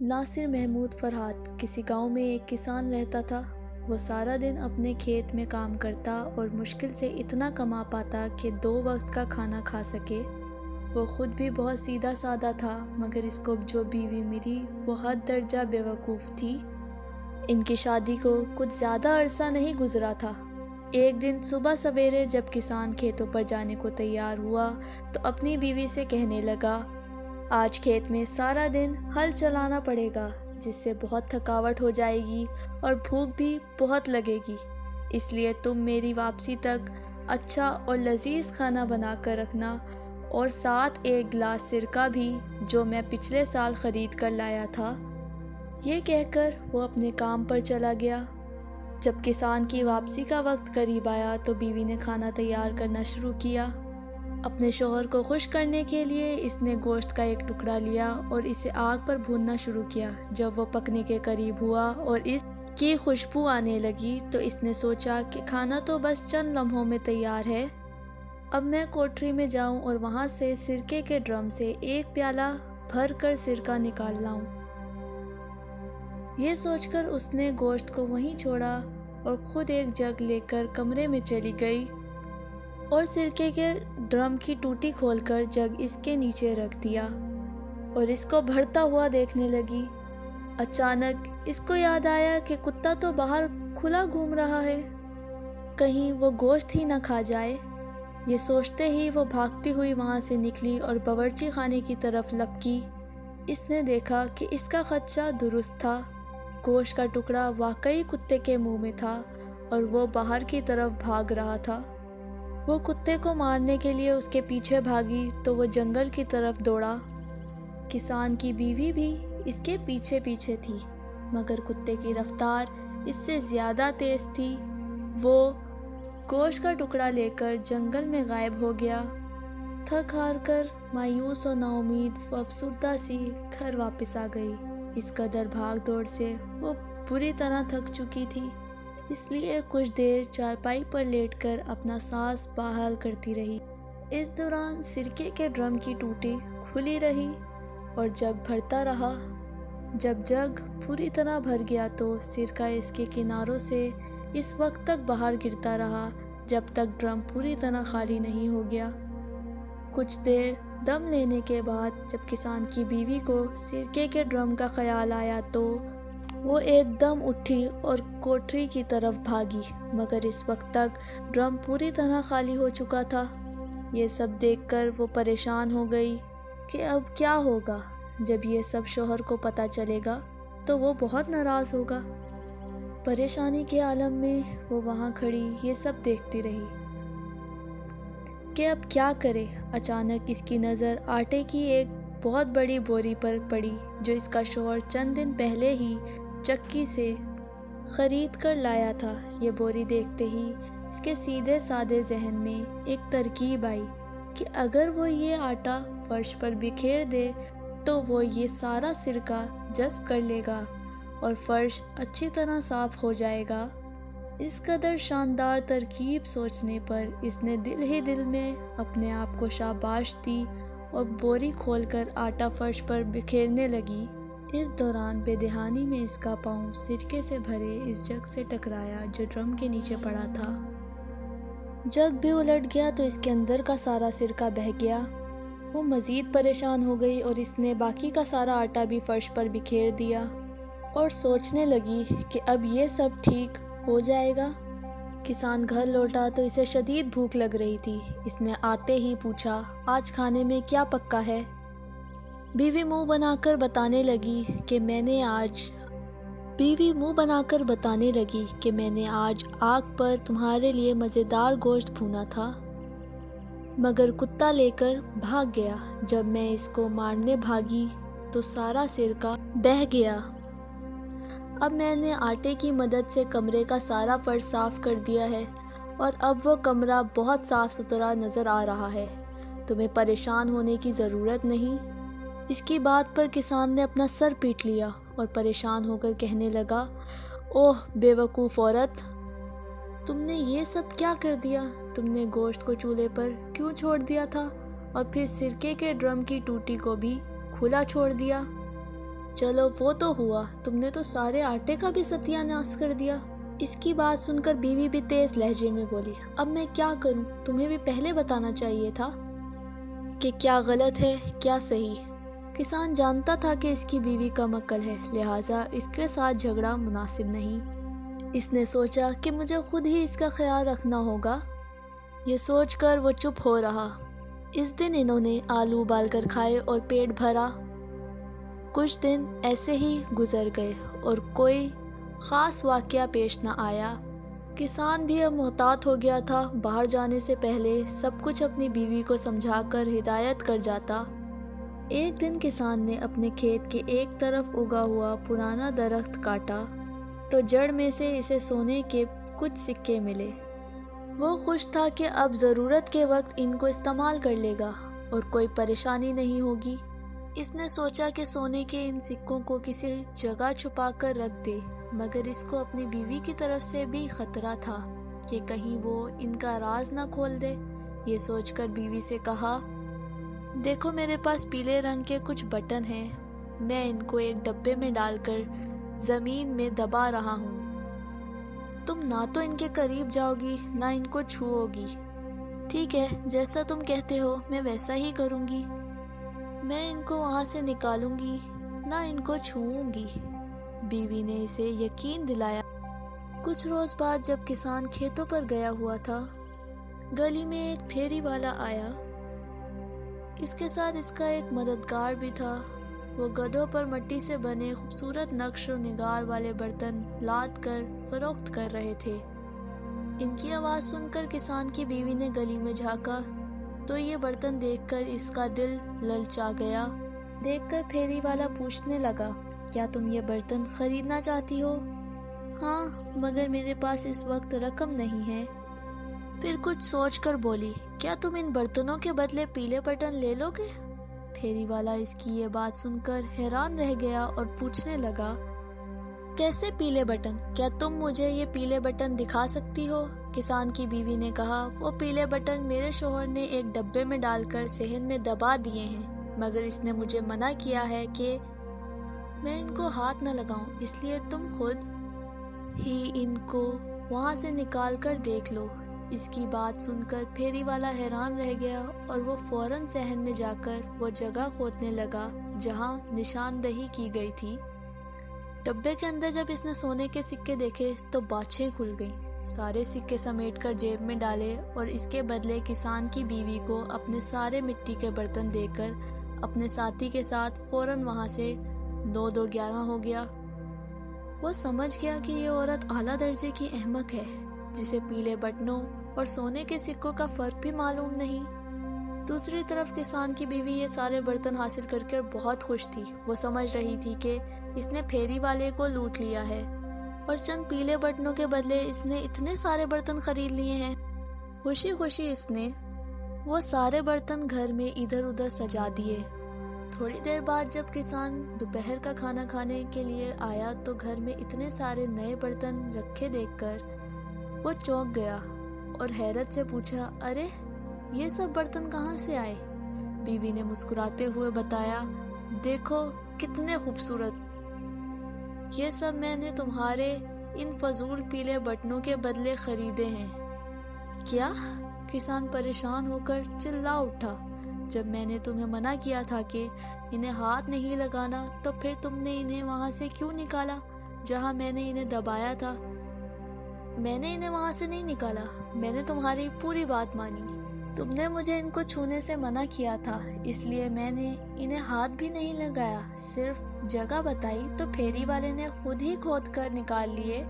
ناصر محمود فرحات کسی گاؤں میں ایک کسان رہتا تھا۔ وہ سارا دن اپنے کھیت میں کام کرتا اور مشکل سے اتنا کما پاتا کہ 2 وقت کا کھانا کھا سکے۔ وہ خود بھی بہت سیدھا سادہ تھا، مگر اس کو جو بیوی ملی وہ حد درجہ بیوقوف تھی۔ ان کی شادی کو کچھ زیادہ عرصہ نہیں گزرا تھا۔ ایک دن صبح سویرے جب کسان کھیتوں پر جانے کو تیار ہوا تو اپنی بیوی سے کہنے لگا، آج کھیت میں سارا دن ہل چلانا پڑے گا، جس سے بہت تھکاوٹ ہو جائے گی اور بھوک بھی بہت لگے گی، اس لیے تم میری واپسی تک اچھا اور لذیذ کھانا بنا کر رکھنا، اور ساتھ ایک گلاس سرکہ بھی جو میں پچھلے سال خرید کر لایا تھا۔ یہ کہہ کر وہ اپنے کام پر چلا گیا۔ جب کسان کی واپسی کا وقت قریب آیا تو بیوی نے کھانا تیار کرنا شروع کیا۔ اپنے شوہر کو خوش کرنے کے لیے اس نے گوشت کا ایک ٹکڑا لیا اور اسے آگ پر بھوننا شروع کیا۔ جب وہ پکنے کے قریب ہوا اور اس کی خوشبو آنے لگی تو اس نے سوچا کہ کھانا تو بس چند لمحوں میں تیار ہے، اب میں کوٹری میں جاؤں اور وہاں سے سرکے کے ڈرم سے ایک پیالہ بھر کر سرکہ نکال لاؤں۔ یہ سوچ کر اس نے گوشت کو وہیں چھوڑا اور خود ایک جگ لے کر کمرے میں چلی گئی اور سرکے کے ڈرم کی ٹوٹی کھول کر جگ اس کے نیچے رکھ دیا اور اس کو بڑھتا ہوا دیکھنے لگی۔ اچانک اس کو یاد آیا کہ کتا تو باہر کھلا گھوم رہا ہے، کہیں وہ گوشت ہی نہ کھا جائے۔ یہ سوچتے ہی وہ بھاگتی ہوئی وہاں سے نکلی اور باورچی خانے کی طرف لپکی۔ اس نے دیکھا کہ اس کا خدشہ درست تھا، گوشت کا ٹکڑا واقعی کتے کے منہ میں تھا اور وہ باہر کی طرف بھاگ رہا تھا۔ وہ کتے کو مارنے کے لیے اس کے پیچھے بھاگی تو وہ جنگل کی طرف دوڑا۔ کسان کی بیوی بھی اس کے پیچھے پیچھے تھی، مگر کتے کی رفتار اس سے زیادہ تیز تھی۔ وہ گوشت کا ٹکڑا لے کر جنگل میں غائب ہو گیا۔ تھک ہار کر مایوس و نا امید و افسردہ سی گھر واپس آ گئی۔ اس قدر بھاگ دوڑ سے وہ بری طرح تھک چکی تھی، اس لیے کچھ دیر چارپائی پر لیٹ کر اپنا سانس بحال کرتی رہی۔ اس دوران سرکے کے ڈرم کی ٹوٹی کھلی رہی اور جگ بھرتا رہا۔ جب جگ پوری طرح بھر گیا تو سرکہ اس کے کناروں سے اس وقت تک باہر گرتا رہا جب تک ڈرم پوری طرح خالی نہیں ہو گیا۔ کچھ دیر دم لینے کے بعد جب کسان کی بیوی کو سرکے کے ڈرم کا خیال آیا تو وہ ایک دم اٹھی اور کوٹری کی طرف بھاگی، مگر اس وقت تک ڈرم پوری طرح خالی ہو چکا تھا۔ یہ سب دیکھ کر وہ پریشان ہو گئی کہ اب کیا ہوگا۔ جب یہ سب شوہر کو پتہ چلے گا تو وہ بہت ناراض ہوگا۔ پریشانی کے عالم میں وہ وہاں کھڑی یہ سب دیکھتی رہی کہ اب کیا کرے۔ اچانک اس کی نظر آٹے کی ایک بہت بڑی بوری پر پڑی جو اس کا شوہر چند دن پہلے ہی چکی سے خرید کر لایا تھا۔ یہ بوری دیکھتے ہی اس کے سیدھے سادے ذہن میں ایک ترکیب آئی کہ اگر وہ یہ آٹا فرش پر بکھیر دے تو وہ یہ سارا سرکہ جذب کر لے گا اور فرش اچھی طرح صاف ہو جائے گا۔ اس قدر شاندار ترکیب سوچنے پر اس نے دل ہی دل میں اپنے آپ کو شاباش دی اور بوری کھول کر آٹا فرش پر بکھیرنے لگی۔ اس دوران بے دہانی میں اس کا پاؤں سرکے سے بھرے اس جگ سے ٹکرایا جو ڈرم کے نیچے پڑا تھا۔ جگ بھی الٹ گیا تو اس کے اندر کا سارا سرکہ بہہ گیا۔ وہ مزید پریشان ہو گئی اور اس نے باقی کا سارا آٹا بھی فرش پر بکھیر دیا اور سوچنے لگی کہ اب یہ سب ٹھیک ہو جائے گا۔ کسان گھر لوٹا تو اسے شدید بھوک لگ رہی تھی۔ اس نے آتے ہی پوچھا، آج کھانے میں کیا پکا ہے؟ بیوی منہ بنا کر بتانے لگی کہ میں نے آج آگ پر تمہارے لیے مزیدار گوشت بھونا تھا، مگر کتا لے کر بھاگ گیا۔ جب میں اس کو مارنے بھاگی تو سارا سرکہ بہہ گیا۔ اب میں نے آٹے کی مدد سے کمرے کا سارا فرش صاف کر دیا ہے اور اب وہ کمرہ بہت صاف ستھرا نظر آ رہا ہے۔ تمہیں پریشان ہونے کی ضرورت نہیں۔ اس کی بات پر کسان نے اپنا سر پیٹ لیا اور پریشان ہو کر کہنے لگا، اوہ بے وقوف عورت، تم نے یہ سب کیا کر دیا؟ تم نے گوشت کو چولہے پر کیوں چھوڑ دیا تھا اور پھر سرکے کے ڈرم کی ٹوٹی کو بھی کھلا چھوڑ دیا؟ چلو وہ تو ہوا، تم نے تو سارے آٹے کا بھی ستیہ ناش کر دیا۔ اس کی بات سن کر بیوی بھی تیز لہجے میں بولی، اب میں کیا کروں؟ تمہیں بھی پہلے بتانا چاہیے تھا کہ کیا غلط ہے کیا صحیح۔ کسان جانتا تھا کہ اس کی بیوی کم عقل ہے، لہٰذا اس کے ساتھ جھگڑا مناسب نہیں۔ اس نے سوچا کہ مجھے خود ہی اس کا خیال رکھنا ہوگا۔ یہ سوچ کر وہ چپ ہو رہا۔ اس دن انہوں نے آلو ابال کر کھائے اور پیٹ بھرا۔ کچھ دن ایسے ہی گزر گئے اور کوئی خاص واقعہ پیش نہ آیا۔ کسان بھی اب محتاط ہو گیا تھا، باہر جانے سے پہلے سب کچھ اپنی بیوی کو سمجھا کر ہدایت کر جاتا۔ ایک دن کسان نے اپنے کھیت کے ایک طرف اگا ہوا پرانا درخت کاٹا تو جڑ میں سے اسے سونے کے کچھ سکے ملے۔ وہ خوش تھا کہ اب ضرورت کے وقت ان کو استعمال کر لے گا اور کوئی پریشانی نہیں ہوگی۔ اس نے سوچا کہ سونے کے ان سکوں کو کسی جگہ چھپا کر رکھ دے، مگر اس کو اپنی بیوی کی طرف سے بھی خطرہ تھا کہ کہیں وہ ان کا راز نہ کھول دے۔ یہ سوچ کر بیوی سے کہا، دیکھو میرے پاس پیلے رنگ کے کچھ بٹن ہیں، میں ان کو ایک ڈبے میں ڈال کر زمین میں دبا رہا ہوں۔ تم نہ تو ان کے قریب جاؤ گی نہ ان کو چھوؤ گی۔ ٹھیک ہے، جیسا تم کہتے ہو میں ویسا ہی کروں گی۔ میں ان کو وہاں سے نکالوں گی، نہ ان کو چھوؤں گی۔ بیوی نے اسے یقین دلایا۔ کچھ روز بعد جب کسان کھیتوں پر گیا ہوا تھا، گلی میں ایک پھیری والا آیا۔ اس کے ساتھ اس کا ایک مددگار بھی تھا۔ وہ گدھوں پر مٹی سے بنے خوبصورت نقش و نگار والے برتن لاد کر فروخت کر رہے تھے۔ ان کی آواز سن کر کسان کی بیوی نے گلی میں جھانکا تو یہ برتن دیکھ کر اس کا دل للچا گیا۔ دیکھ کر پھیری والا پوچھنے لگا، کیا تم یہ برتن خریدنا چاہتی ہو؟ ہاں، مگر میرے پاس اس وقت رقم نہیں ہے۔ پھر کچھ سوچ کر بولی، کیا تم ان برتنوں کے بدلے پیلے بٹن لے لو گے؟ پھیری والا اس کی یہ بات سن کر حیران رہ گیا اور پوچھنے لگا، کیسے پیلے بٹن؟ کیا تم مجھے یہ پیلے بٹن دکھا سکتی ہو؟ کسان کی بیوی نے کہا، وہ پیلے بٹن میرے شوہر نے ایک ڈبے میں ڈال کر صحن میں دبا دیے ہیں، مگر اس نے مجھے منع کیا ہے کہ میں ان کو ہاتھ نہ لگاؤں، اس لیے تم خود ہی ان کو وہاں سے نکال کر دیکھ لو۔ اس کی بات سن کر پھیری والا حیران رہ گیا اور وہ فوراً صحن میں جا کر وہ جگہ کھودنے لگا جہاں نشاندہی کی گئی تھی۔ ڈبے کے اندر جب اس نے سونے کے سکے دیکھے تو باچھیں کھل گئیں۔ سارے سکے سمیٹ کر جیب میں ڈالے اور اس کے بدلے کسان کی بیوی کو اپنے سارے مٹی کے برتن دے کر اپنے ساتھی کے ساتھ فوراً وہاں سے 9-2-11 ہو گیا۔ وہ سمجھ گیا کہ یہ عورت اعلیٰ درجے کی احمق ہے، جسے پیلے بٹنوں اور سونے کے سکوں کا فرق بھی معلوم نہیں۔ دوسری طرف کسان کی بیوی یہ سارے برتن حاصل کر کر بہت خوش تھی۔ وہ سمجھ رہی تھی کہ اس نے پھیری والے کو لوٹ لیا ہے اور چند پیلے بٹنوں کے بدلے اس نے اتنے سارے برتن خرید لیے ہیں۔ خوشی خوشی اس نے وہ سارے برتن گھر میں ادھر ادھر سجا دیے۔ تھوڑی دیر بعد جب کسان دوپہر کا کھانا کھانے کے لیے آیا تو گھر میں اتنے سارے نئے برتن رکھے دیکھ کر وہ چونک گیا اور حیرت سے پوچھا، ارے یہ سب برتن کہاں سے آئے؟ بیوی نے مسکراتے ہوئے بتایا، دیکھو کتنے خوبصورت، یہ سب میں نے تمہارے ان فضول پیلے بٹنوں کے بدلے خریدے ہیں۔ کیا؟ کسان پریشان ہو کر چلا اٹھا، جب میں نے تمہیں منع کیا تھا کہ انہیں ہاتھ نہیں لگانا تو پھر تم نے انہیں وہاں سے کیوں نکالا جہاں میں نے انہیں دبایا تھا؟ میں نے انہیں وہاں سے نہیں نکالا، میں نے تمہاری پوری بات مانی۔ تم نے مجھے ان کو چھونے سے منع کیا تھا، اس لیے میں نے انہیں ہاتھ بھی نہیں لگایا، صرف جگہ بتائی تو پھیری والے نے خود ہی کھود کر نکال لیے۔